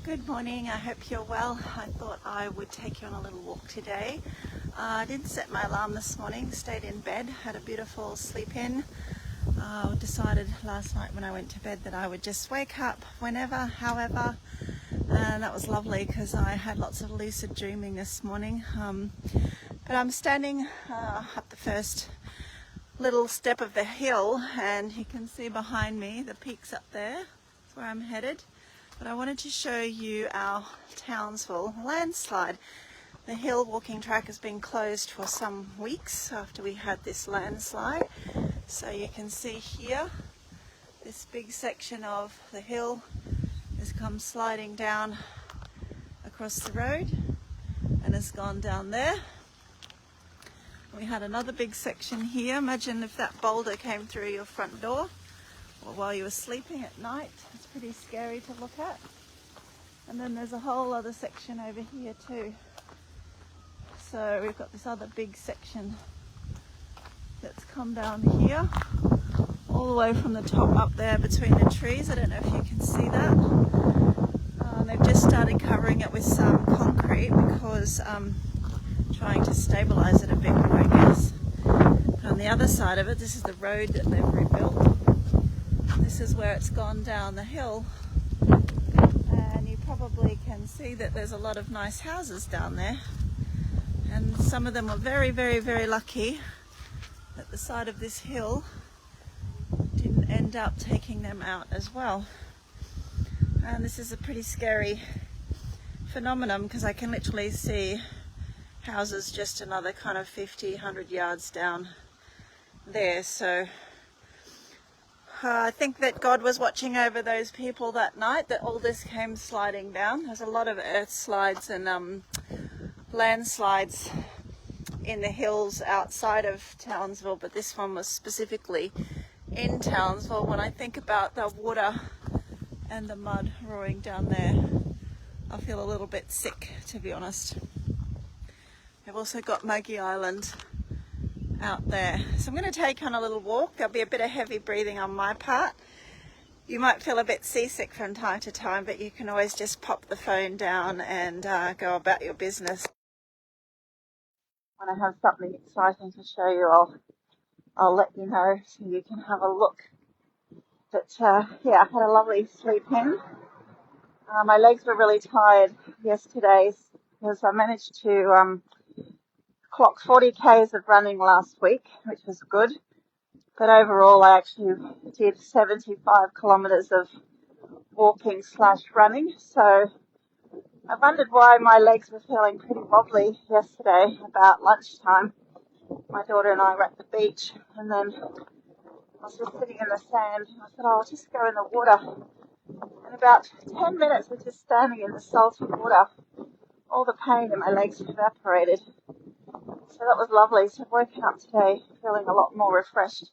Good morning, I hope you're well. I thought I would take you on a little walk today. I didn't set my alarm this morning, stayed in bed, had a beautiful sleep in. Decided last night when I went to bed that I would just wake up whenever, however, and that was lovely because I had lots of lucid dreaming this morning. But I'm standing up the first little step of the hill, and you can see behind me the peaks up there. That's where I'm headed. But I wanted to show you our Townsville landslide. The hill walking track has been closed for some weeks after we had this landslide. So you can see here, this big section of the hill has come sliding down across the road and has gone down there. We had another big section here. Imagine if that boulder came through your front door or while you were sleeping at night. It's pretty scary to look at. And then there's a whole other section over here too. So we've got this other big section that's come down here, all the way from the top up there between the trees. I don't know if you can see that. They've just started covering it with some concrete because trying to stabilize it a bit more, I guess. But on the other side of it, this is the road that they've rebuilt. This is where it's gone down the hill, and you probably can see that there's a lot of nice houses down there, and some of them were very, very, very lucky that the side of this hill didn't end up taking them out as well. And this is a pretty scary phenomenon because I can literally see houses just another kind of 50, 100 yards down there. So I think that God was watching over those people that night that all this came sliding down. There's a lot of earth slides and landslides in the hills outside of Townsville, but this one was specifically in Townsville. When I think about the water and the mud roaring down there, I feel a little bit sick, to be honest. We've also got Muggy Island out there. So I'm going to take on a little walk. There'll be a bit of heavy breathing on my part. You might feel a bit seasick from time to time, but you can always just pop the phone down and go about your business. When I have something exciting to show you, I'll let you know so you can have a look. But yeah, I had a lovely sleep in. My legs were really tired yesterday because I managed to clocked 40 k's of running last week, which was good. But overall, I actually did 75 kilometers of walking / running. So I wondered why my legs were feeling pretty wobbly yesterday about lunchtime. My daughter and I were at the beach, and then I was just sitting in the sand. I said, I'll just go in the water. In about 10 minutes of just standing in the salty water, all the pain in my legs evaporated. So that was lovely. So waking up today feeling a lot more refreshed.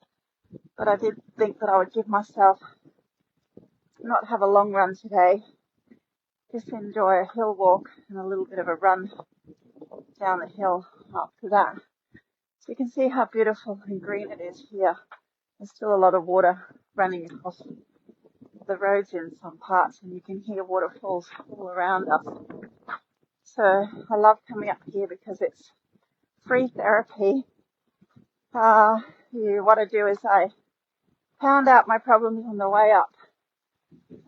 But I did think that I would give myself, not have a long run today, just enjoy a hill walk and a little bit of a run down the hill after that. So you can see how beautiful and green it is here. There's still a lot of water running across the roads in some parts, and you can hear waterfalls all around us. So I love coming up here because it's free therapy. What I do is I pound out my problems on the way up,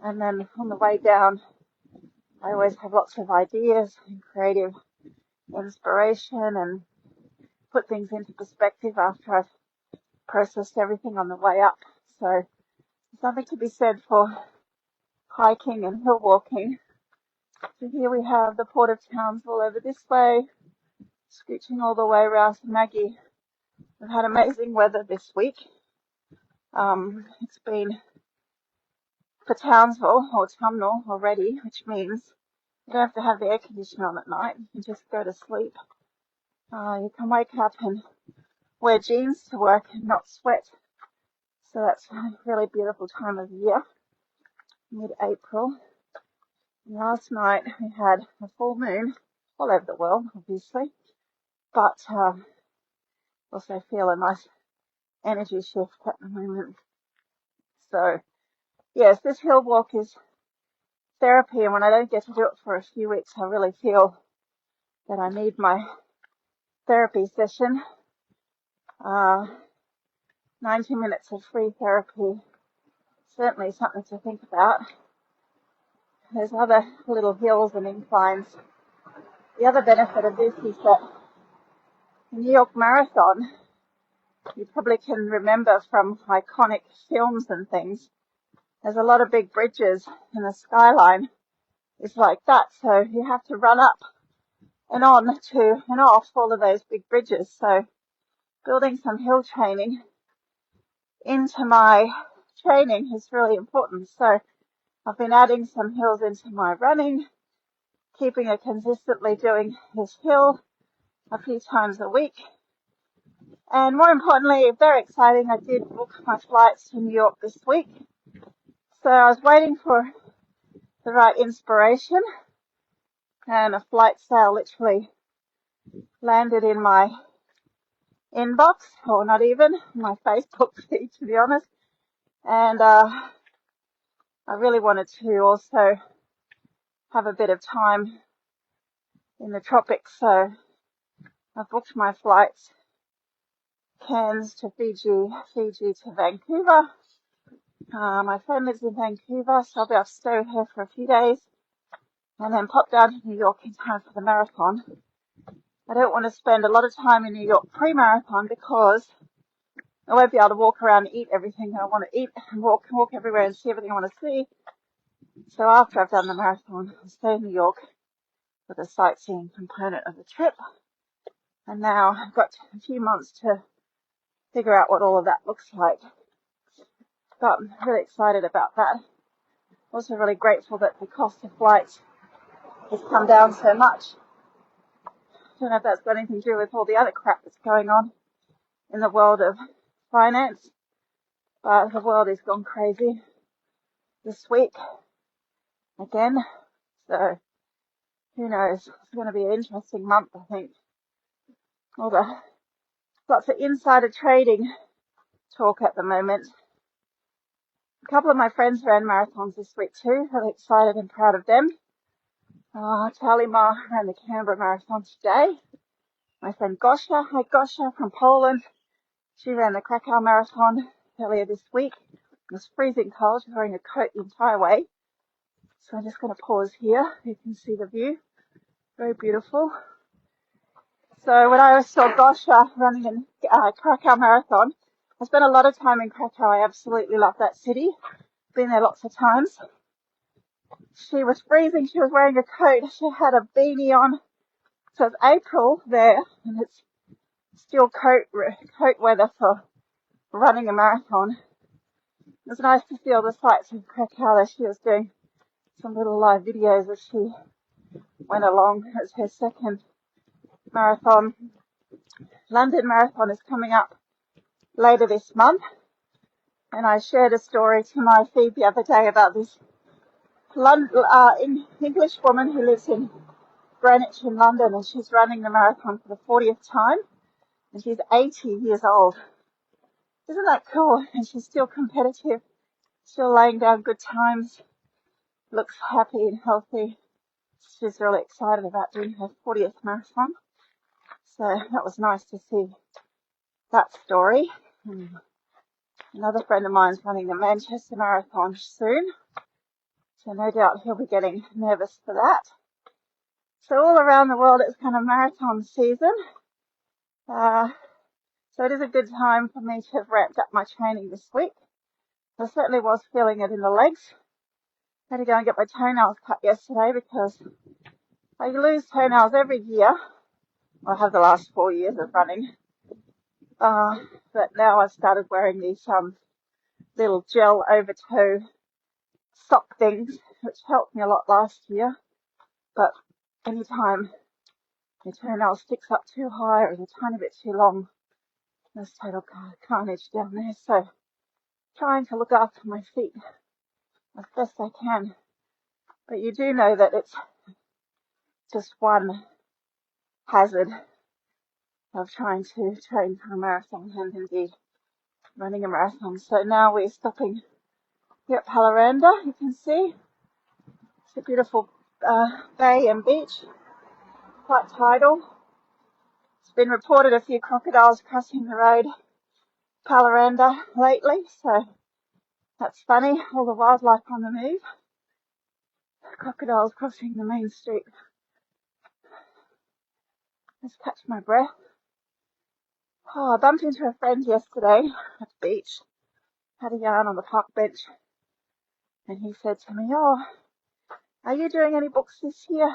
and then on the way down I always have lots of ideas and creative inspiration and put things into perspective after I've processed everything on the way up. So there's something to be said for hiking and hill walking. So here we have the Port of Townsville over this way, scooching all the way around to Maggie. We've had amazing weather this week. It's been for Townsville or Tumnall already, which means you don't have to have the air conditioner on at night. You can just go to sleep. You can wake up and wear jeans to work and not sweat. So that's a really beautiful time of year, mid-April. Last night we had a full moon all over the world, obviously, but also feel a nice energy shift at the moment. So yes, this hill walk is therapy, and when I don't get to do it for a few weeks, I really feel that I need my therapy session. 90 minutes of free therapy, certainly something to think about. There's other little hills and inclines. The other benefit of this is that the New York Marathon, you probably can remember from iconic films and things, there's a lot of big bridges, and the skyline is like that, so you have to run up and on to and off all of those big bridges. So building some hill training into my training is really important. So I've been adding some hills into my running, keeping it consistently doing this hill a few times a week. And more importantly, very exciting, I did book my flights to New York this week. So I was waiting for the right inspiration, and a flight sale literally landed in my inbox, or not even, my Facebook feed, to be honest. And I really wanted to also have a bit of time in the tropics, so I booked my flights, Cairns to Fiji, Fiji to Vancouver. My friend lives in Vancouver, so I'll be able to stay with her for a few days and then pop down to New York in time for the marathon. I don't want to spend a lot of time in New York pre-marathon because I won't be able to walk around and eat everything I want to eat and walk everywhere and see everything I want to see. So after I've done the marathon, I'll stay in New York for the sightseeing component of the trip. And now I've got a few months to figure out what all of that looks like. But I'm really excited about that. Also really grateful that the cost of flights has come down so much. I don't know if that's got anything to do with all the other crap that's going on in the world of finance, but the world has gone crazy this week again. So who knows? It's going to be an interesting month, I think. Lots of insider trading talk at the moment. A couple of my friends ran marathons this week too. Really excited and proud of them. Charlie Ma ran the Canberra Marathon today. My friend Gosha, hi Gosha from Poland. She ran the Krakow Marathon earlier this week. It was freezing cold. She was wearing a coat the entire way. So I'm just going to pause here. You can see the view. Very beautiful. So when I saw Gosha running in Krakow Marathon, I spent a lot of time in Krakow. I absolutely love that city. Been there lots of times. She was freezing. She was wearing a coat. She had a beanie on. So it's April there, and it's still coat weather for running a marathon. It was nice to see all the sights of Krakow that she was doing some little live videos as she went along. It's her second marathon. London Marathon is coming up later this month, and I shared a story to my feed the other day about this English woman who lives in Greenwich in London, and she's running the marathon for the 40th time, and she's 80 years old. Isn't that cool? And she's still competitive, still laying down good times, looks happy and healthy. She's really excited about doing her 40th marathon. So that was nice to see that story. Another friend of mine's running the Manchester Marathon soon, so no doubt he'll be getting nervous for that. So all around the world it's kind of marathon season. So it is a good time for me to have ramped up my training this week. I certainly was feeling it in the legs. I had to go and get my toenails cut yesterday because I lose toenails every year. I have the last 4 years of running. But now I've started wearing these little gel over toe sock things, which helped me a lot last year. But anytime your toenail sticks up too high or is a tiny bit too long, there's total carnage down there. So trying to look after my feet as best I can. But you do know that it's just one hazard of trying to train for a marathon and indeed running a marathon. So now we're stopping here at Palaranda, you can see. It's a beautiful bay and beach, quite tidal. It's been reported a few crocodiles crossing the road, Palaranda, lately, so that's funny. All the wildlife on the move. Crocodiles crossing the main street. Just catch my breath. Oh, I bumped into a friend yesterday at the beach. Had a yarn on the park bench. And he said to me, "Oh, are you doing any books this year?"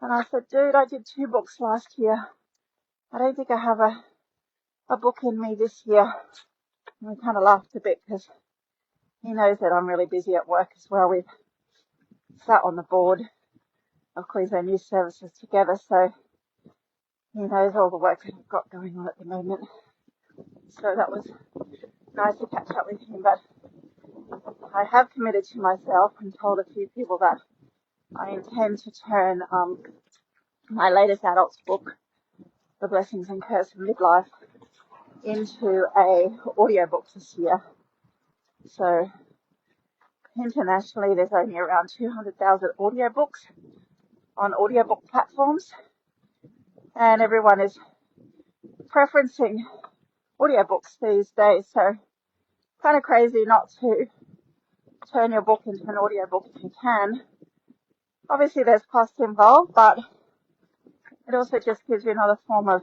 And I said, "Dude, I did 2 books last year. I don't think I have a book in me this year." And we kind of laughed a bit because he knows that I'm really busy at work as well. We've sat on the board of Queensland News Services together, so he knows all the work that I've got going on at the moment. So that was nice to catch up with him, but I have committed to myself and told a few people that I intend to turn my latest adults book, The Blessings and Curse of Midlife, into a audiobook this year. So internationally, there's only around 200,000 audiobooks on audiobook platforms, and everyone is preferencing audiobooks these days. So kind of crazy not to turn your book into an audiobook if you can. Obviously, there's cost involved, but it also just gives you another form of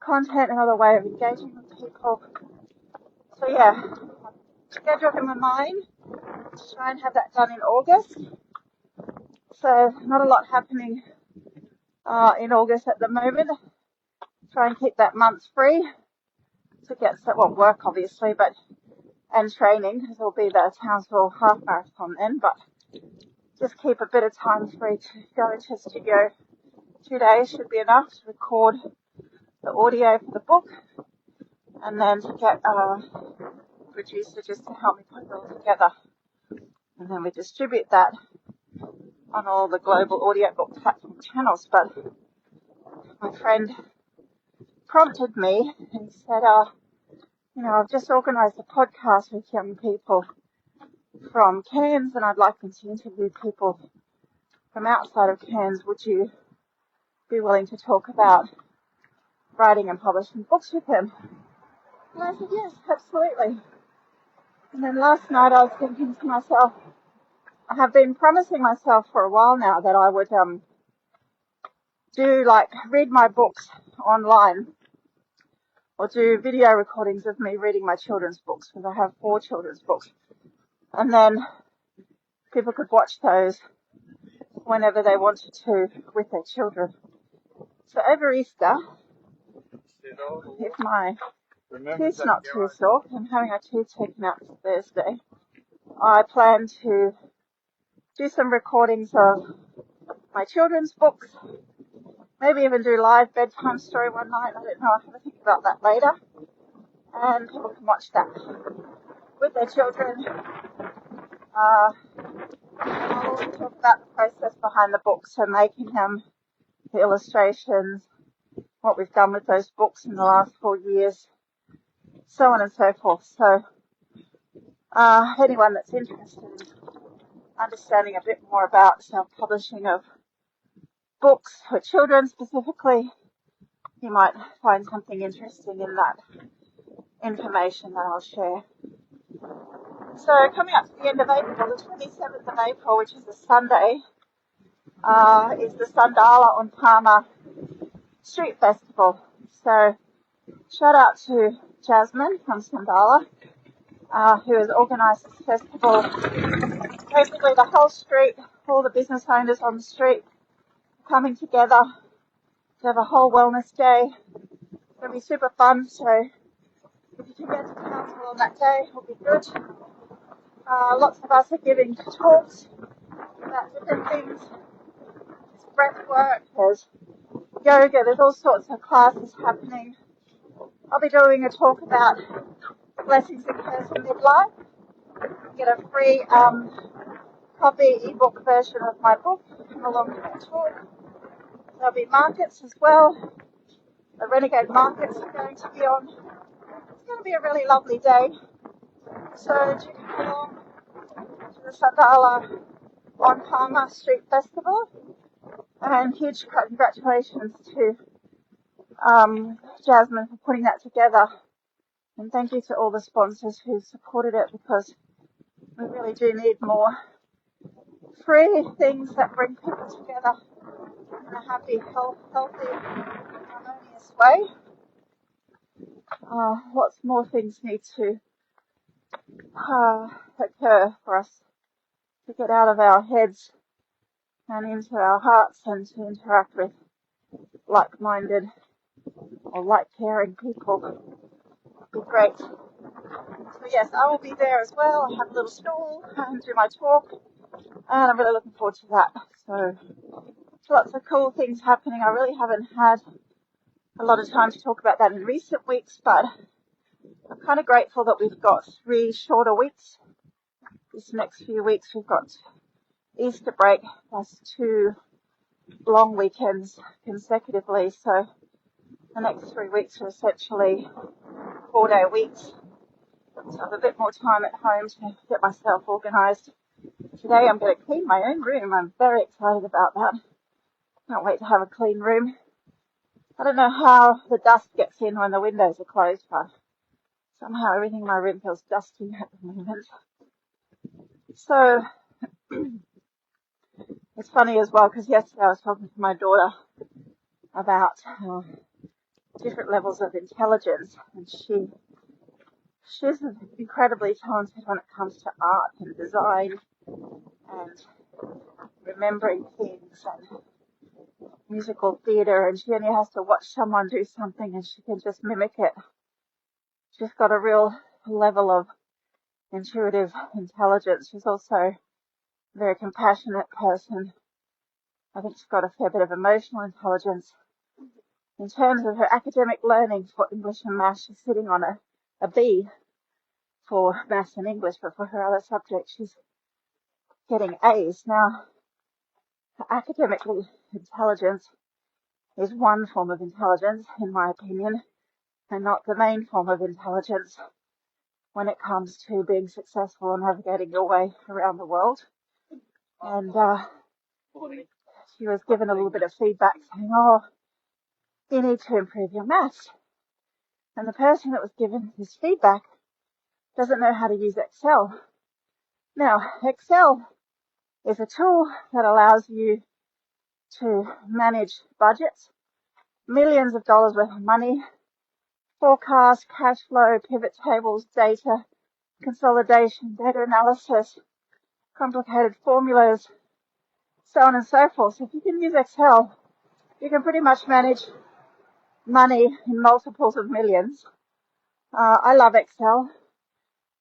content, another way of engaging with people. So yeah, schedule in my mind to try and have that done in August. So not a lot happening in August at the moment. Try and keep that month free to get work obviously, but and training, because it'll be the Townsville half marathon then. But just keep a bit of time free to go into the studio. 2 days should be enough to record the audio for the book, and then to get a producer just to help me put it all together. And then we distribute that on all the global audiobook platform channels. But my friend prompted me and said, I've just organised a podcast with young people from Cairns, and I'd like them to interview people from outside of Cairns. Would you be willing to talk about writing and publishing books with them? And I said, yes, absolutely. And then last night I was thinking to myself, I have been promising myself for a while now that I would read my books online, or do video recordings of me reading my children's books, because I have 4 children's books. And then people could watch those whenever they wanted to with their children. So over Easter, if my tooth's not too sore, I'm having a tooth taken out this Thursday, I plan to do some recordings of my children's books, maybe even do live bedtime story one night. I don't know, I'll have to think about that later. And people can watch that with their children. And I'll also talk about the process behind the books, so making them, the illustrations, what we've done with those books in the last 4 years, so on and so forth. So anyone that's interested in understanding a bit more about self-publishing of books for children specifically, you might find something interesting in that information that I'll share. So coming up to the end of April, the 27th of April, which is a Sunday, is the Sundalah on Palmer Street Festival. So shout out to Jasmine from Sundalah, who has organised this festival. Basically the whole street, all the business owners on the street coming together to have a whole wellness day. It's going to be super fun, so if you can get to Townsville on that day, it'll be good. Lots of us are giving talks about different things. There's breath work, there's yoga, there's all sorts of classes happening. I'll be doing a talk about blessings and curse in midlife. Get a free copy ebook version of my book come along with that talk. There'll be markets as well. The Renegade markets are going to be on. It's going to be a really lovely day. So do come along to the Sundalah on Palmer Street Festival. And huge congratulations to Jasmine for putting that together. And thank you to all the sponsors who supported it, because we really do need more free things that bring people together in a happy, healthy, harmonious way. Lots more things need to occur for us to get out of our heads and into our hearts and to interact with like-minded or like-caring people. It'd be great. So yes, I will be there as well. I have a little stall and do my talk, and I'm really looking forward to that. So lots of cool things happening. I really haven't had a lot of time to talk about that in recent weeks, but I'm kind of grateful that we've got 3 shorter weeks. This next few weeks we've got Easter break plus 2 long weekends consecutively. So the next 3 weeks are essentially 4-day weeks. So I have a bit more time at home to get myself organised. Today I'm going to clean my own room. I'm very excited about that. Can't wait to have a clean room. I don't know how the dust gets in when the windows are closed, but somehow everything in my room feels dusty at the moment. So it's funny as well, because yesterday I was talking to my daughter about different levels of intelligence, and she's incredibly talented when it comes to art and design and remembering things and musical theatre, and she only has to watch someone do something and she can just mimic it. She's got a real level of intuitive intelligence. She's also a very compassionate person. I think she's got a fair bit of emotional intelligence. In terms of her academic learning for English and Maths, she's sitting on a B for Maths and English, but for her other subjects, she's getting A's. Now, academic intelligence is one form of intelligence, in my opinion, and not the main form of intelligence when it comes to being successful and navigating your way around the world. And she was given a little bit of feedback saying, oh, you need to improve your maths. And the person that was given this feedback doesn't know how to use Excel. Now, Excel is a tool that allows you to manage budgets, millions of dollars worth of money, forecast, cash flow, pivot tables, data, consolidation, data analysis, complicated formulas, so on and so forth. So if you can use Excel, you can pretty much manage money in multiples of millions. I love Excel.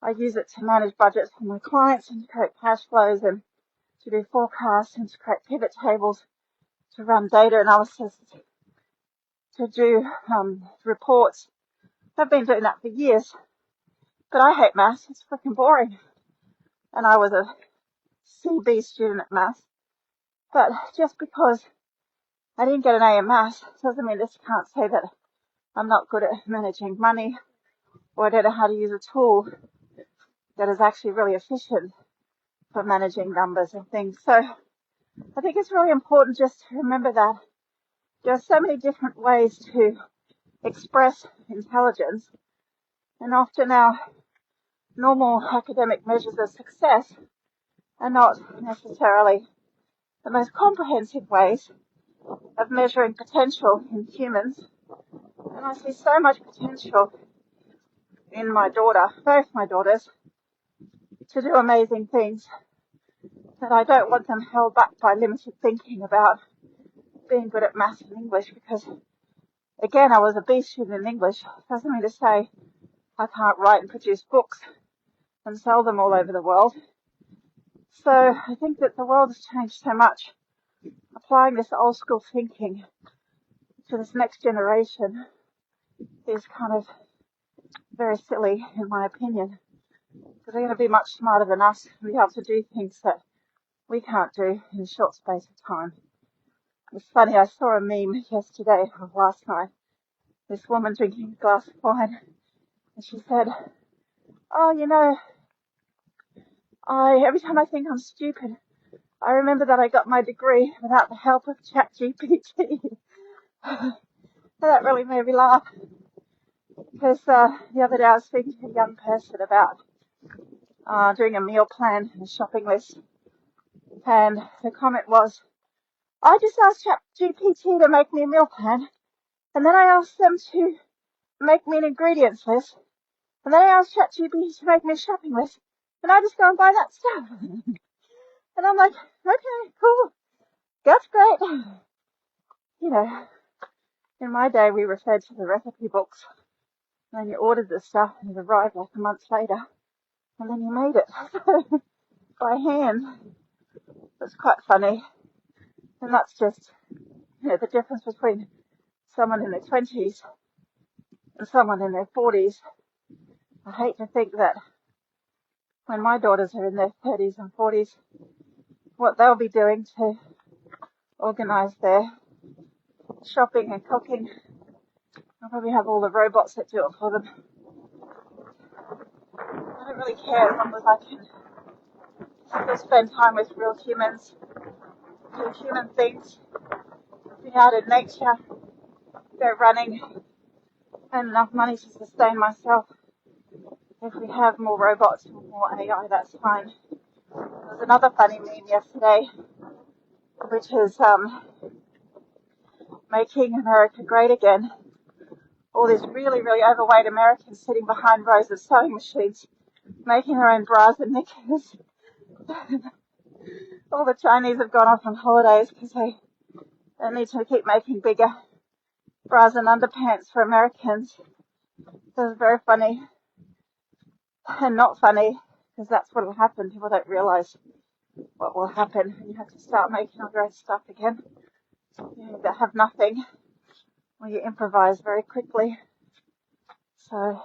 I use it to manage budgets for my clients and to create cash flows and to do forecasts and to create pivot tables, to run data analysis, to do reports. I've been doing that for years, but I hate maths. It's freaking boring. And I was a CB student at maths. But just because I didn't get an A in maths doesn't mean I can't say that I'm not good at managing money, or I don't know how to use a tool that is actually really efficient for managing numbers and things. So I think it's really important just to remember that there are so many different ways to express intelligence, and often our normal academic measures of success are not necessarily the most comprehensive ways of measuring potential in humans. And I see so much potential in my daughter, both my daughters, to do amazing things, that I don't want them held back by limited thinking about being good at maths and English, because again, I was a B student in English. Doesn't mean to say I can't write and produce books and sell them all over the world. So I think that the world has changed so much. Applying this old school thinking to this next generation is kind of very silly, in my opinion, because they're going to be much smarter than us and be able to do things that we can't do in a short space of time. It's funny, I saw a meme yesterday or last night, this woman drinking a glass of wine, and she said, oh, you know, every time I think I'm stupid, I remember that I got my degree without the help of ChatGPT. That really made me laugh, because the other day I was speaking to a young person about doing a meal plan and a shopping list, and the comment was, I just asked ChatGPT to make me a meal plan, and then I asked them to make me an ingredients list, and then I asked ChatGPT to make me a shopping list, and I just go and buy that stuff. And I'm like, okay, cool, that's great. You know, in my day we referred to the recipe books, and then you ordered the stuff and it arrived like a month later, and then you made it by hand. It's quite funny, and that's just, the difference between someone in their 20s and someone in their 40s. I hate to think that when my daughters are in their 30s and 40s, what they'll be doing to organise their shopping and cooking. I'll probably have all the robots that do it for them. I don't really care as long as I can still spend time with real humans, do human things, be out in nature, go running, and enough money to sustain myself. If we have more robots or more AI, that's fine. There's another funny meme yesterday, which is making America great again. All these really, really overweight Americans sitting behind rows of sewing machines, making their own bras and knickers. All the Chinese have gone off on holidays because they need to keep making bigger bras and underpants for Americans. So it's very funny. And not funny, because that's what will happen. People don't realise what will happen. You have to start making all your own stuff again. You either have nothing, or you improvise very quickly. So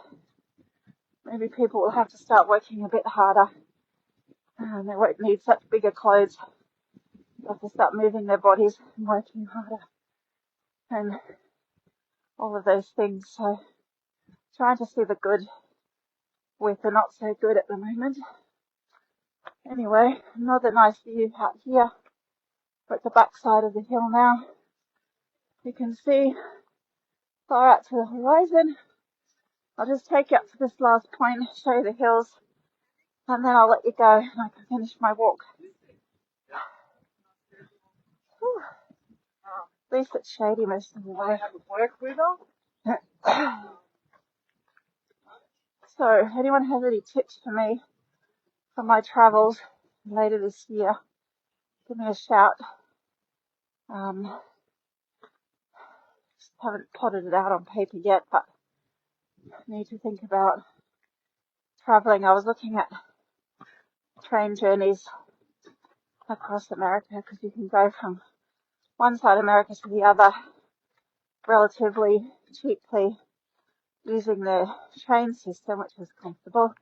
maybe people will have to start working a bit harder. And they won't need such bigger clothes. They have to start moving their bodies and working harder. And all of those things. So trying to see the good with the not so good at the moment. Anyway, another nice view out here. We're at the backside of the hill now. You can see far out to the horizon. I'll just take you up to this last point, show you the hills, and then I'll let you go and I can finish my walk. Whew. At least it's shady most of the way. So, anyone has any tips for me for my travels later this year, give me a shout. Just haven't plotted it out on paper yet, but I need to think about traveling. I was looking at train journeys across America, because you can go from one side of America to the other relatively cheaply using the train system, which is comfortable.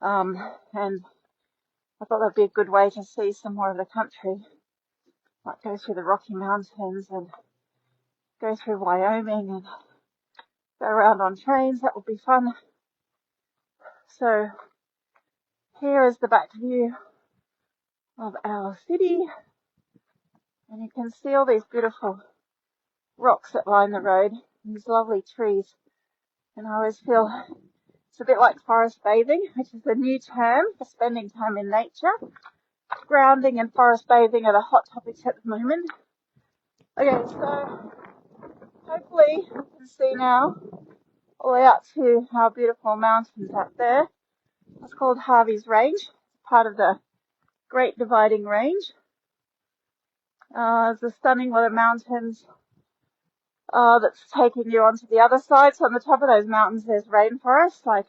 And I thought that'd be a good way to see some more of the country, like go through the Rocky Mountains and go through Wyoming and go around on trains. That would be fun. So here is the back view of our city, and you can see all these beautiful rocks that line the road, these lovely trees, and I always feel it's a bit like forest bathing, which is a new term for spending time in nature. Grounding and forest bathing are the hot topics at the moment. Okay, so hopefully you can see now all the way out to our beautiful mountains out there. It's called Harvey's Range, part of the Great Dividing Range. There's a stunning lot of mountains that's taking you onto the other side. So on the top of those mountains there's rainforest, like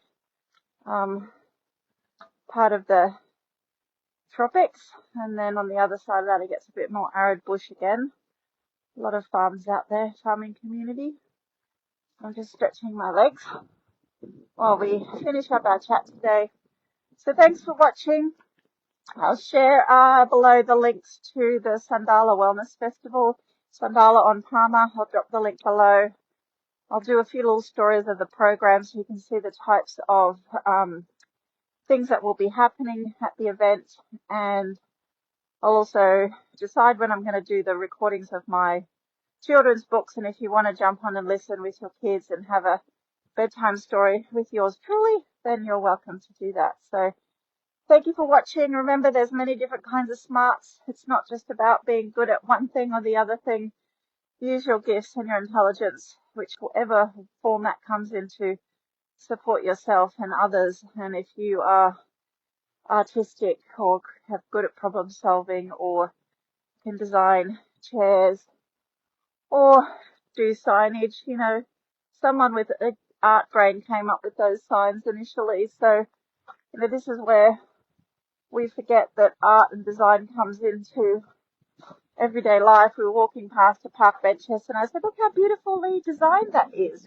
part of the tropics, and then on the other side of that it gets a bit more arid bush again. A lot of farms out there, farming community. I'm just stretching my legs while we finish up our chat today. So thanks for watching. I'll share below the links to the Sundalah Wellness Festival, Sundalah on Palmer. I'll drop the link below. I'll do a few little stories of the program so you can see the types of things that will be happening at the event, and I'll also decide when I'm going to do the recordings of my children's books, and if you want to jump on and listen with your kids and have a bedtime story with yours truly, then you're welcome to do that. So thank you for watching. Remember, there's many different kinds of smarts. It's not just about being good at one thing or the other thing. Use your gifts and your intelligence, whichever form that comes into, support yourself and others. And if you are artistic or have good at problem solving or can design chairs or do signage, someone with an art brain came up with those signs initially. So, this is where we forget that art and design comes into everyday life. We were walking past a park benches and I said, look how beautifully designed that is,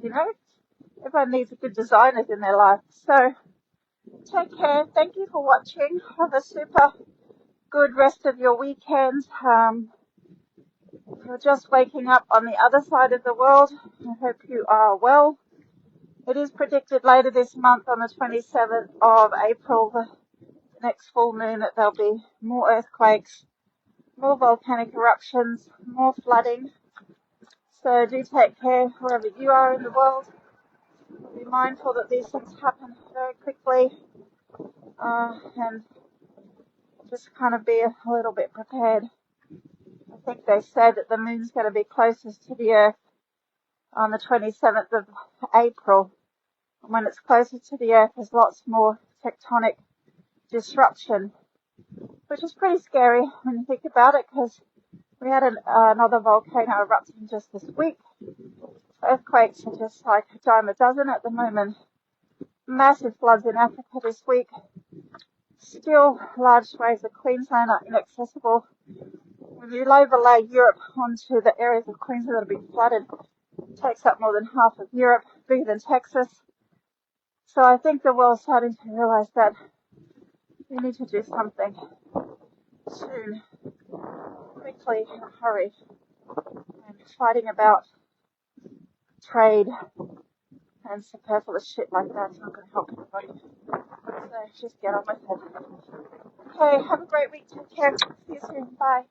Everyone needs a good designers in their life. So take care. Thank you for watching. Have a super good rest of your weekend. If you're just waking up on the other side of the world, I hope you are well. It is predicted later this month on the 27th of April, the next full moon, that there'll be more earthquakes, more volcanic eruptions, more flooding. So do take care wherever you are in the world. Be mindful that these things happen very quickly, and just kind of be a little bit prepared. I think they said that the moon's going to be closest to the Earth on the 27th of April. And when it's closest to the Earth, there's lots more tectonic disruption, which is pretty scary when you think about it, because we had another volcano erupting just this week. Earthquakes are just like a dime a dozen at the moment. Massive floods in Africa this week. Still, large swathes of Queensland are inaccessible. When you overlay Europe onto the areas of Queensland that have been flooded, it takes up more than half of Europe, bigger than Texas. So I think the world's starting to realize that we need to do something soon, quickly, in a hurry. And fighting about trade and superfluous shit like that's not going to help anybody. So just get on with it. Okay, have a great week. Take care. See you soon. Bye.